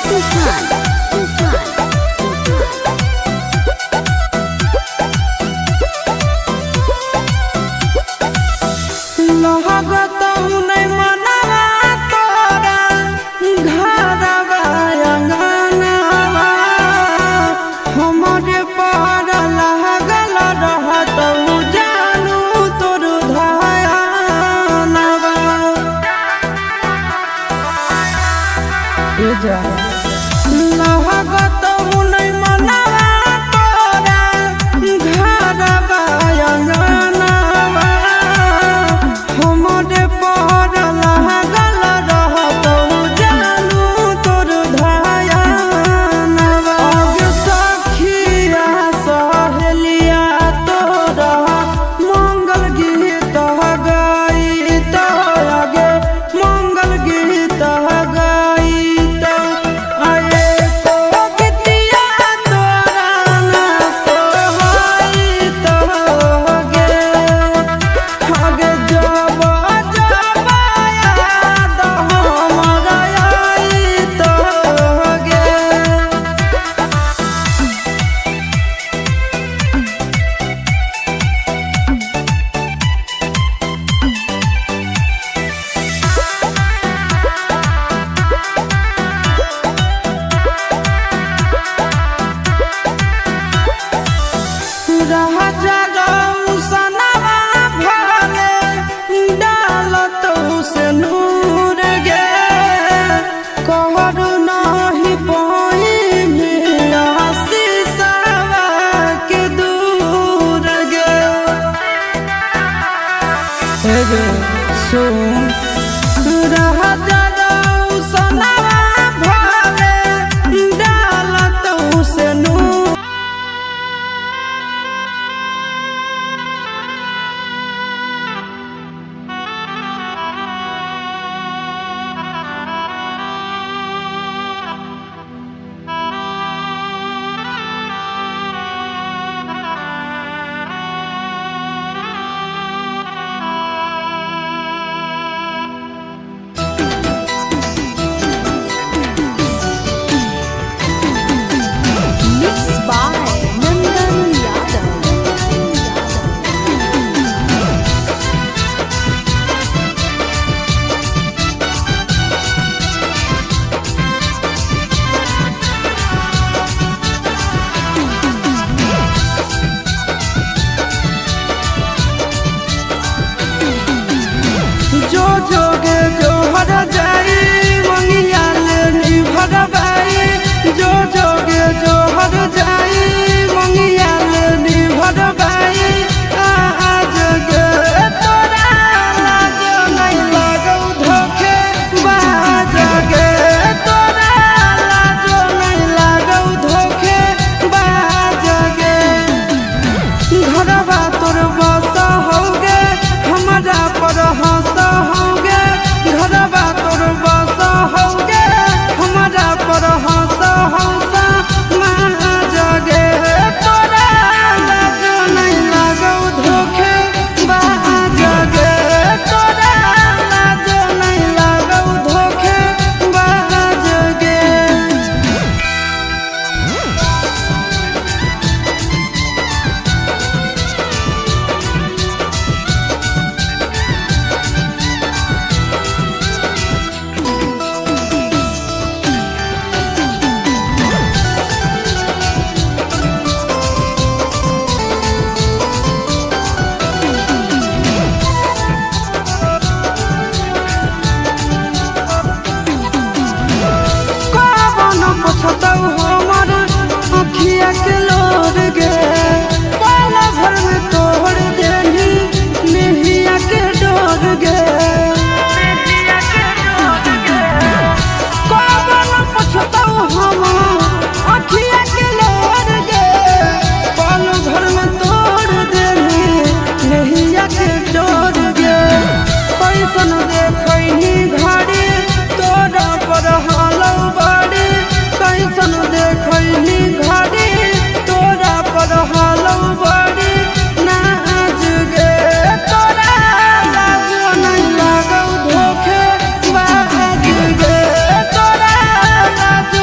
तूफान तूफान लगत नहीं मनवा तोरा घरवा अंगनवा हमरे पर लागल रहत जानू तोर धयानवा लगत नहीं मनवा तोरा घरवा अंगनवा हमरे पर लागल रहत जानू तोर धयानवा गे सखिया सहेलिया तोरा मंगल गीत गईत आगे मंगल गीत गईत आए तो गीतिया तोरा ना सोहईत गे आगे जब जब याद हमरा आईत गे। राजा गौसनवा भरे डालत से नूर गे कहर नहीं पाई शीशवा के दूर गे सुन राजा गौसनवा भरे डालत से नूर Mixed by Nandan Yadav. जो जोगे जो हर जाई मंगिया ले भरबाई जो जोगे जो हर जाई मंगिया ले भरबाई आज गे तोरा लाज नहीं लागौ धोखे बाज गे तोरा लाज नहीं लागौ धोखे बाज गे घरवा तोर बस होगे हमरा पर हंस होगे घरवा तोर बस होगे हमरा पर हंस हंस माँ जगे तोरा लाज नहीं लागौ धोखे बाज गे तोरा लाज नहीं लागौ धोखे बाज गे। कवन पछतौ हमर अखिया के लोर गे पाला भर में तोड़ देही नेहिया के डोर गे कवन पछतौ हमर अखिया के लोर गे पाला भर में तोड़ देही नेहिया के डोर गे कैसन देखैनी घड़ी तोरा पर हालौ बाड़ी कैसन देखैनी घड़ी तोरा पर हालौ बाड़ी नाच गे तोरा लाज नहीं लागौ धोखे बाज गे तोरा लाज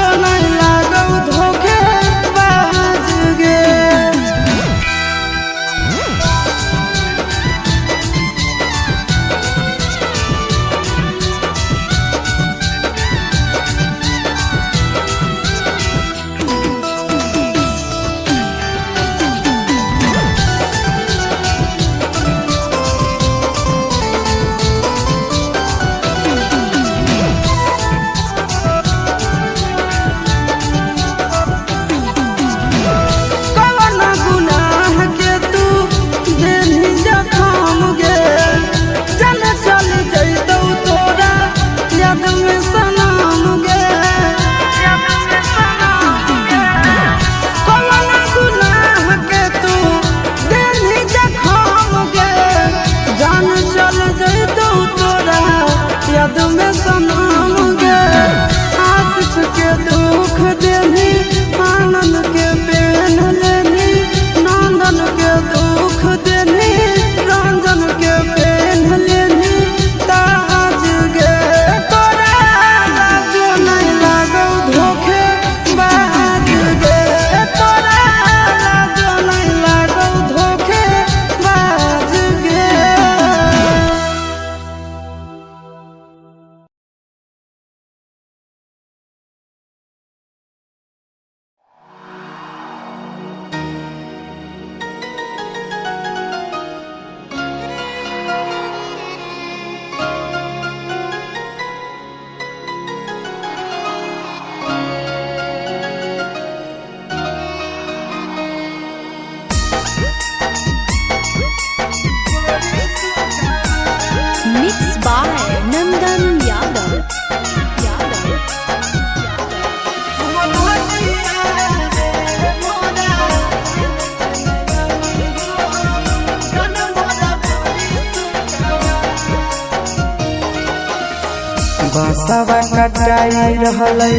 बसवा कटाई रहलै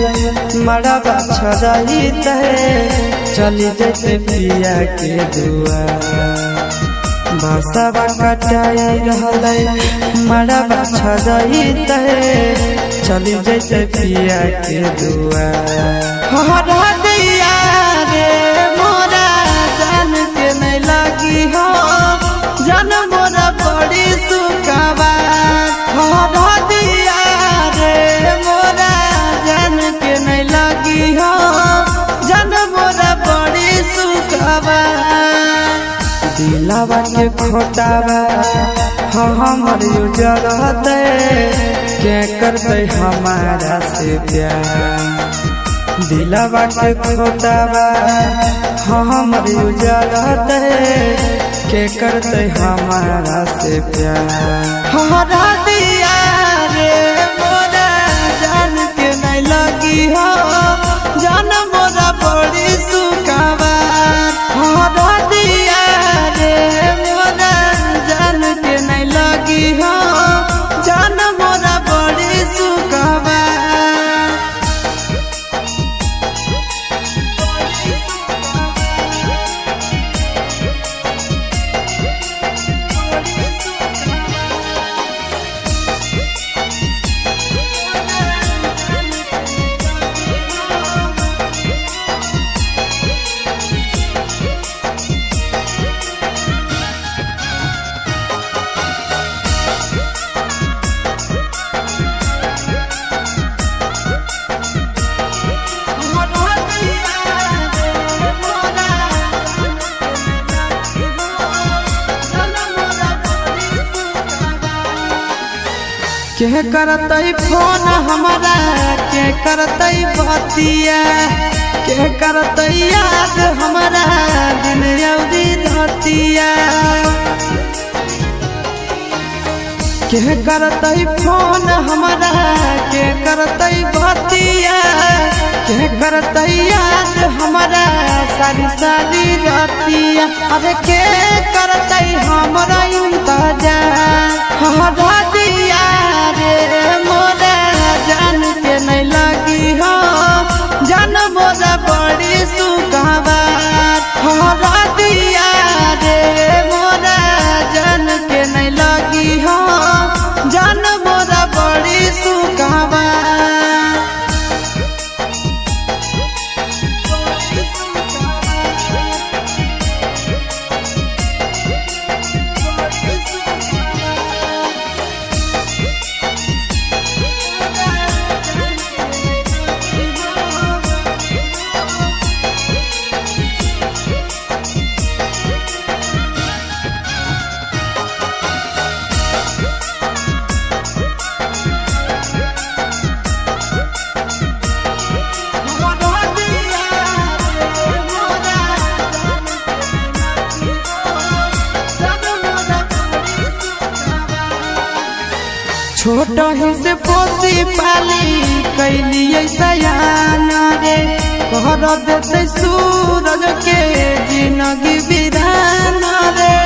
मड़वा छरई चली जैसे पिया के दुआ। बसवा कटाई रहलै मड़वा छरई चली जैसे पिया के दुआ। हरा दैया रे मोरा जान के नहीं लगी हो जान मोरा बड़ी सुखवा। हरा दैया रे मोरा जान के नहीं लगी हो जान मोरा बड़ी सुखवा। दिलावा के खोटावा हमर उजड़ते क्या करते हमारा से प्यार। दिलावा के खोटावा हमर उजड़ते क्या करते हमारा से प्यार। हरा दिया रे मोरा जान के नहीं लगी हो जान मोरा बड़ी सुखवा। हरा दिया रे मोरा जान के नहीं लगी हो जान मोरा बड़ी सुखवा। के करतई फोन हमारा के करतई बतिया के करतई याद हमारा दिन अवधि धतिया। के करतई फोन हमारा के करतई बतिया के करतई याद हमारा सारी सारी रतिया। अरे के करतई हमारा इंतजार। हरा दिया रे मोरा जान के नहीं लगी हो जान मोरा बड़ी सुखवा। हरा दिया रे मोरा जान के नहीं लगी हो जान मोरा बड़ी सुखवा। छोट ही से पोसी पाली कैली सयान रे कर देते सूरज के जिंदगी विधान रे।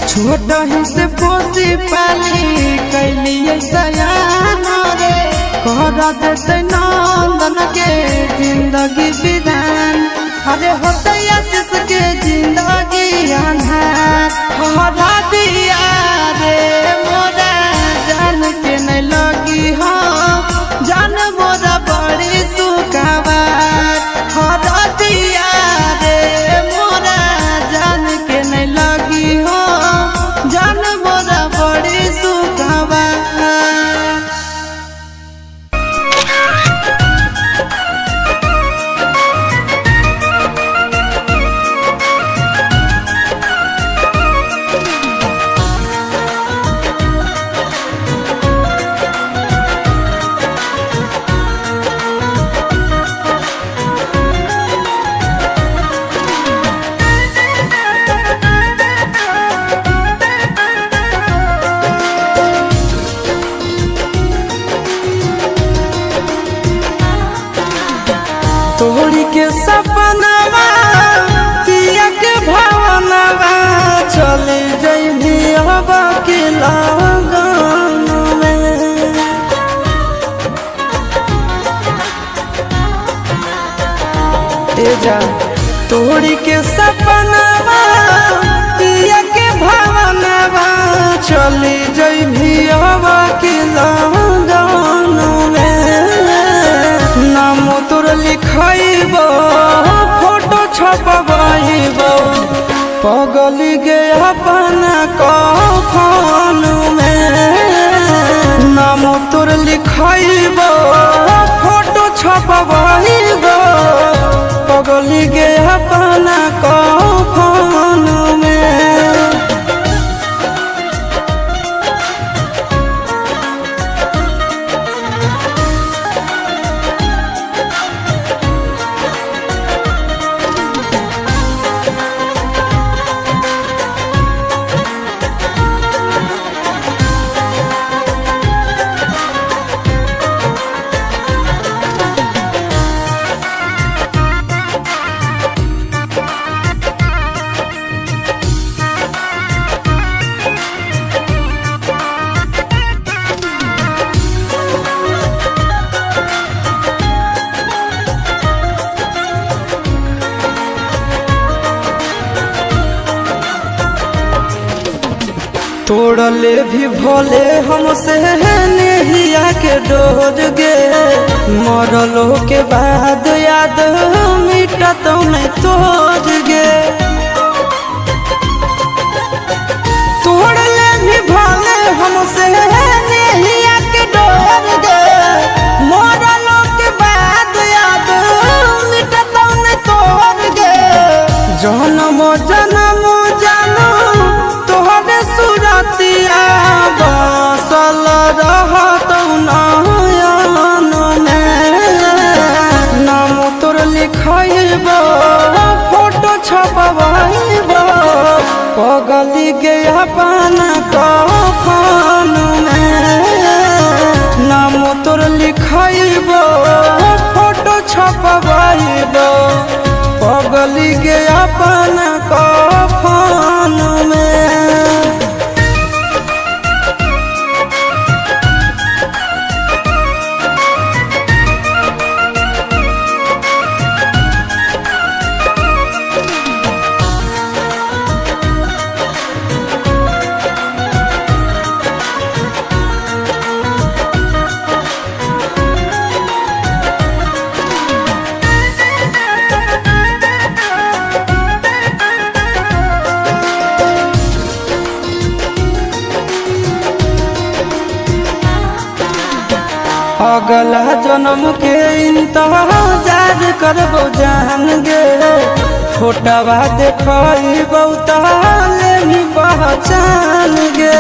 छोट ही से पोसी पाली कैली सयान रे कर देते नंदन के जिंदगी विधान। अरे होते आशीष के जिंदगी अन्हार। हरा दिया रे मोरा जान के नहीं लगी हो जान मोरा बड़ी सुखवा। हरा दिया रे मोरा जान के नहीं लगी हो जान मोरा बड़ी सुखवा। ए जा तोड़ी के सपनावा पिया के भावनावा चली जइभी हवा के लगन में नाम तोर लिखइबो फोटो छपबइबो पगली गे अपना कफन में नाम तोर लिखइबो फोटो छपबइबो पगली गे अपना कफन में। तोड़ले भी भोले हमसे नेहिया के डोर गे मरलो के बाद याद मिटा तो नहीं तोड़ गे तोड़ले भी भोले हमसे नेहिया के डोर गे मरलो के बाद याद मिटा तो नहीं तोड़ गे जन्म जन्म जानो तोहरे सुरतिया बसल रहत नयन में नाम तोर लिखइबो फोटो छपबइबो पगली गे अपना कफन में नाम तोर लिखइबो फोटो छपबइबो पगली गे अपना कफन में। अगला जन्म के इंतजार करबो जान गे फोटवा देखइबो ताले भी पहचान गे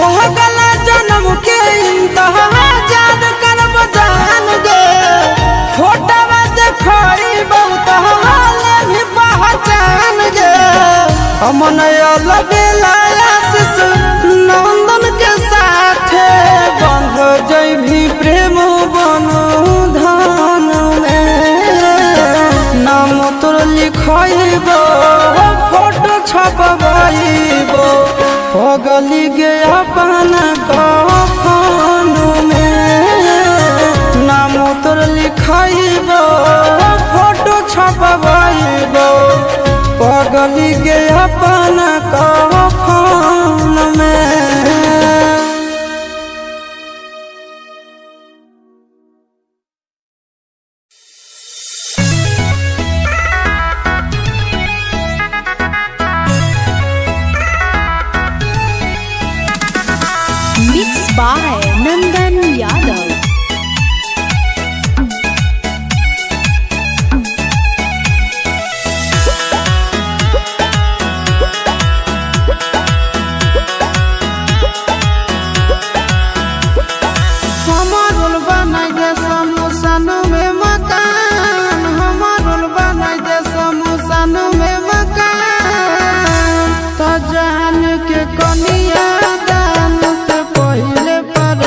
अगला जन्म के इंतजार करबो जान गे फोटवा देखइबो ताले भी पहचान गे अमन अलबेला आशीष नंदन के साथे बंध जइभी प्रेम बंधन में नाम तोर लिखइबो फोटो छपबइबो पगली गे अपना कफन में नाम तोर लिखइबो फोटो छपबइबो पगली गे अपना कफन में। Mixed by Nandan Yadav. जान के कनिया दान से पहले पर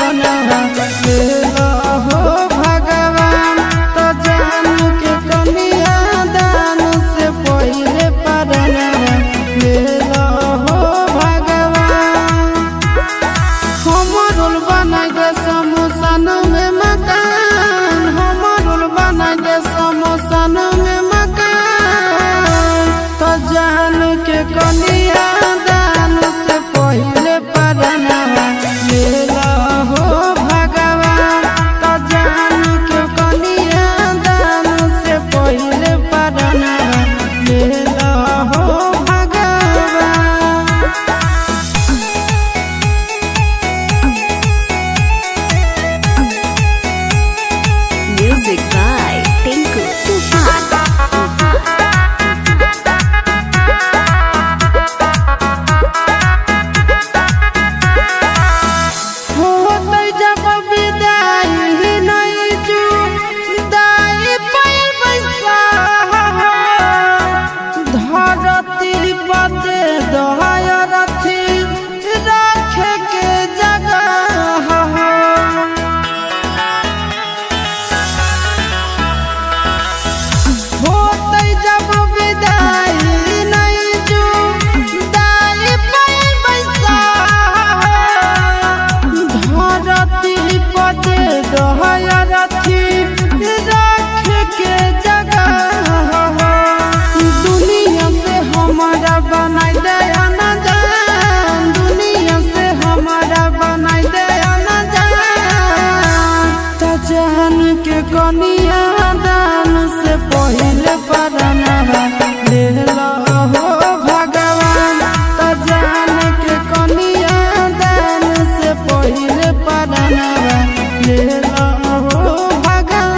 कनिया दान से पहिले परनवा ले लो हो भगवान। त जान के कनिया दान से पहिले परनवा ले लो हो भगवान।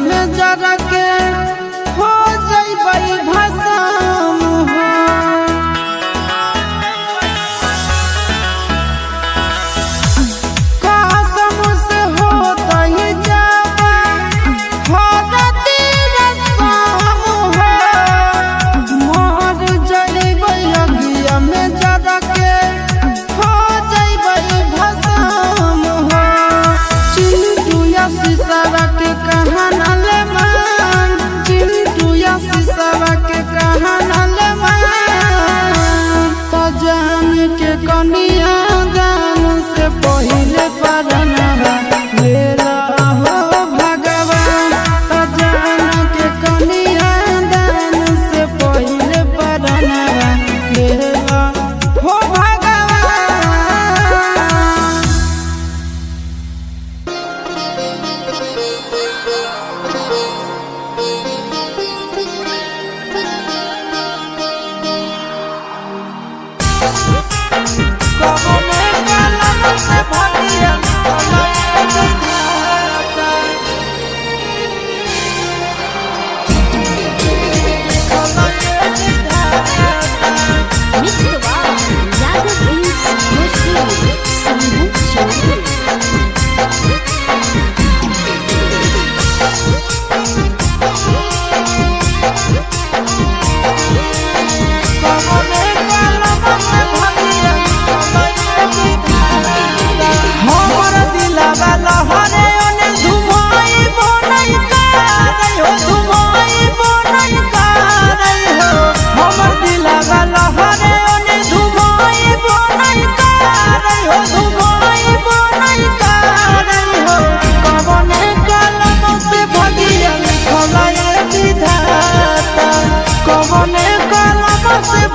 में जरा के हो जइबै भस्म हो। कसम से होतै जाबा हो राति रस्म हो। मर जइबै अगिया में जरा के हो जइबै भस्म हो। चिंटू या सिसरा के कहाना के कहाना ले तो जान के कनिया दान से पहिले परनवा ले लो हो भगवान। तो जान के कनिया दान से पहिले परनवा ले लो हो भगवान।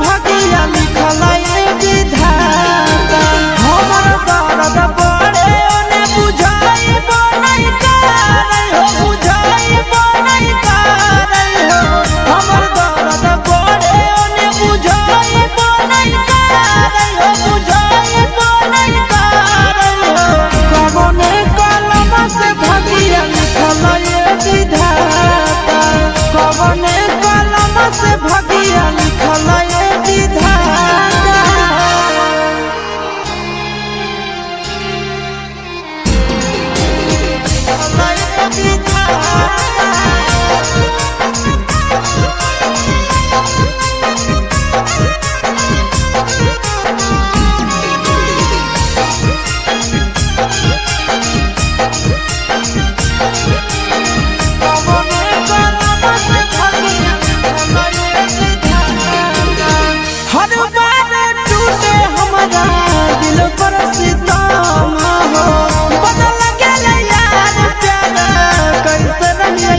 भगिया लिखल विधाता हमर दर्द बड़े ओने बुझाई बनई कारई हो। बुझाई बनई कारई हो। हमर दर्द बड़े ओने बुझाई बनई कारई हो। बुझाई बनई कारई हो। कवने कलम से भगिया लिखल विधाता कवने कलम से भगिया लिखल दिल पर सितम हो। बदल गेल यार प्यार कैसे रहिए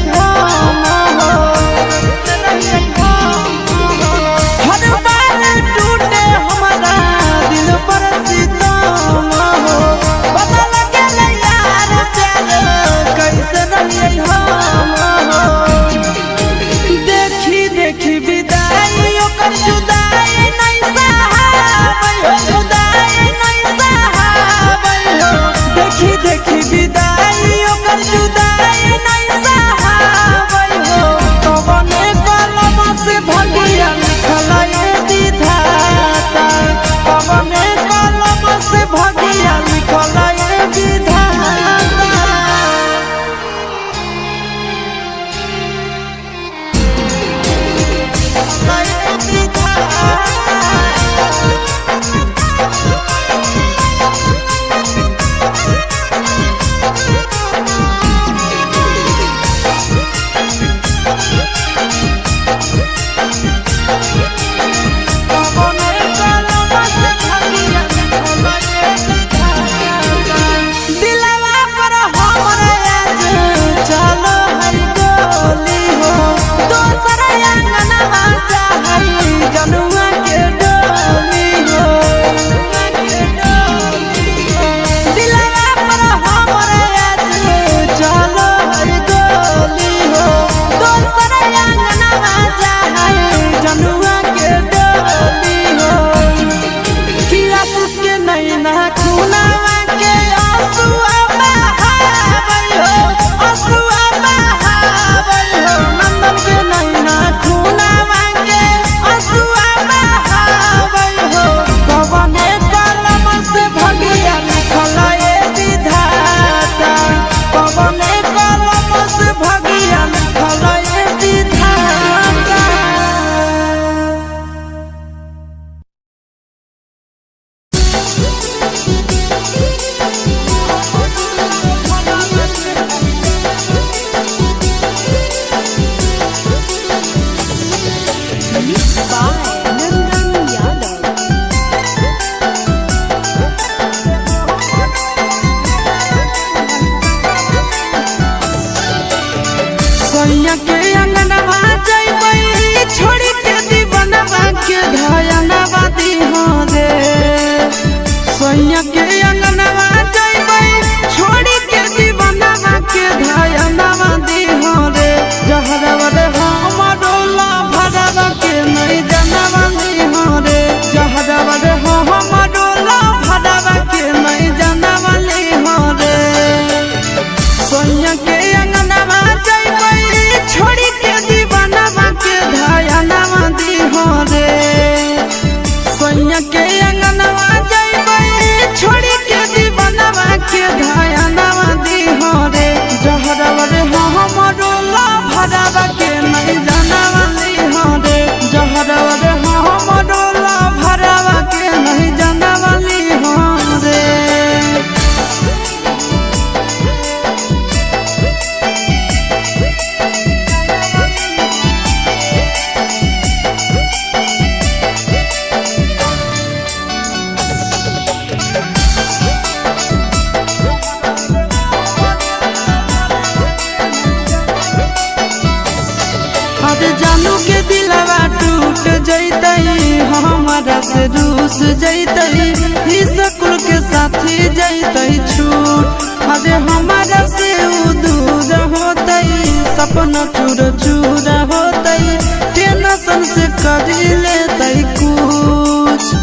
जानू के दिलवा टूट जैतई हमारा से रूस जैतई ही स्कूल के साथी जैतई छूट अरे हमारा से उ दूर होतई सपना चूर चूर होतई टेंशन से कर लेतई कुछ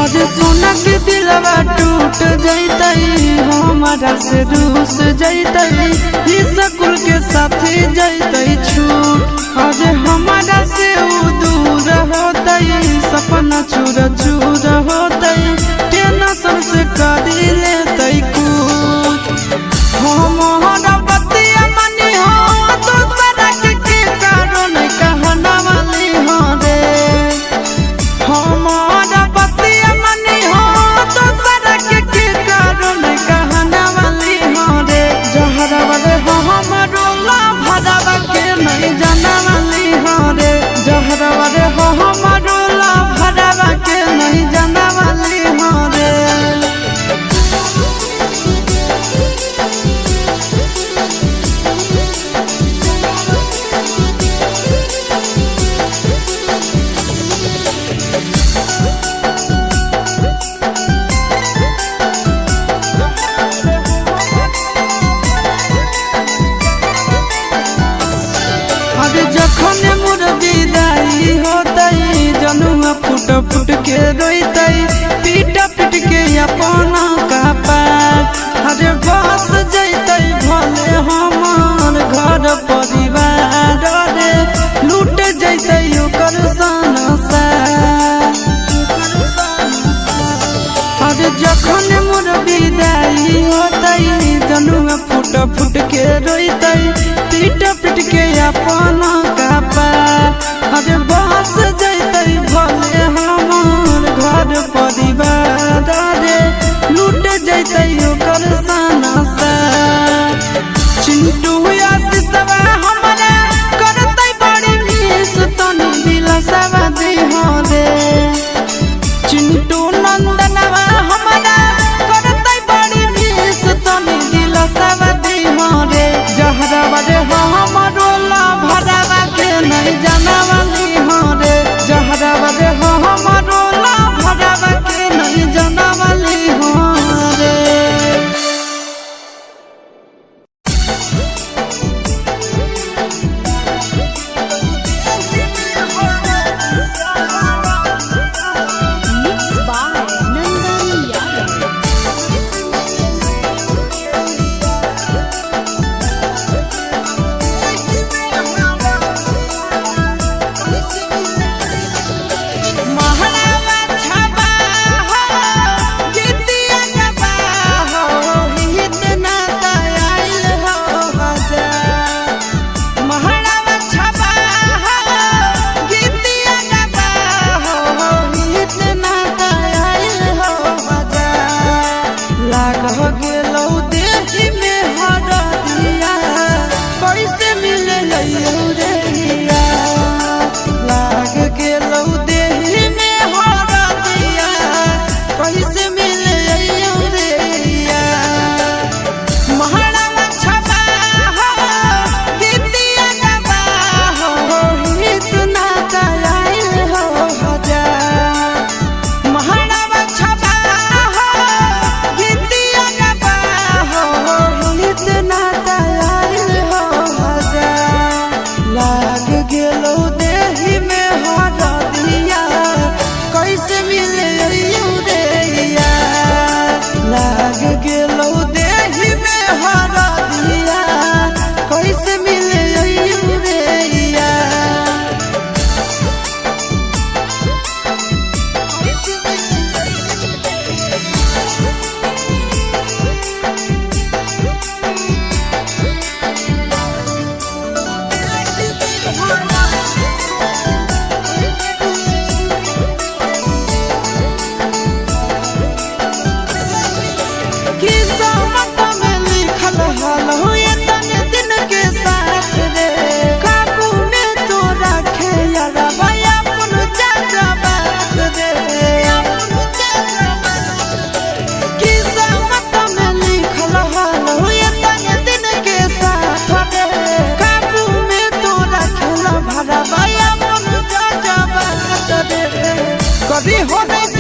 अरे सोना के दिलवा टूट जैतई हमारा से रूस जैतई ही स्कूल के साथी जैतई छूट अरे हमारा से उ दूर होतई सपना चूर चूर होतई टेंशन से कर लेतई कुछ हमारा बतिया मनी हो तो सड़क के कारण कहना वाली हो रे हमारा बतिया मनी हो तो सड़क के कारण कहना वाली हो रे जहरा वाले हमारो ला भरवा के नहीं जाना वाली हो रे जहरा वाले हमारो ला भरवा के नहीं जाना वाली हो रे अरे जखन मोर विदाई होतई जनुआ फुट फुट के रोतई पीट पीट के अपना कपार अरे बस जैतई भले हमार घर परिवार रे लूट जैतई ओकर संसार अरे जखन मोर विदाई होतई जनुआ फुट फुट के रोतई पीट पीट के अपना कपार अरे बस जैतई भले हमार घर परिवार रे लूट जैतई ओकर संसार चिंटू आशीषवा हमारा करतई बड़ी मिस तनी दिलसवा दे हो रे चिंटू नंदनवा हमारा करतई बड़ी मिस तनी दिलसवा दे हो रे जहरा वाले हमारो ला भरवा के नहीं जाना वाली हो रे जहरा वाले हमारो ला भरवा के नहीं जाना वाली हो रे। सगरी हो नहीं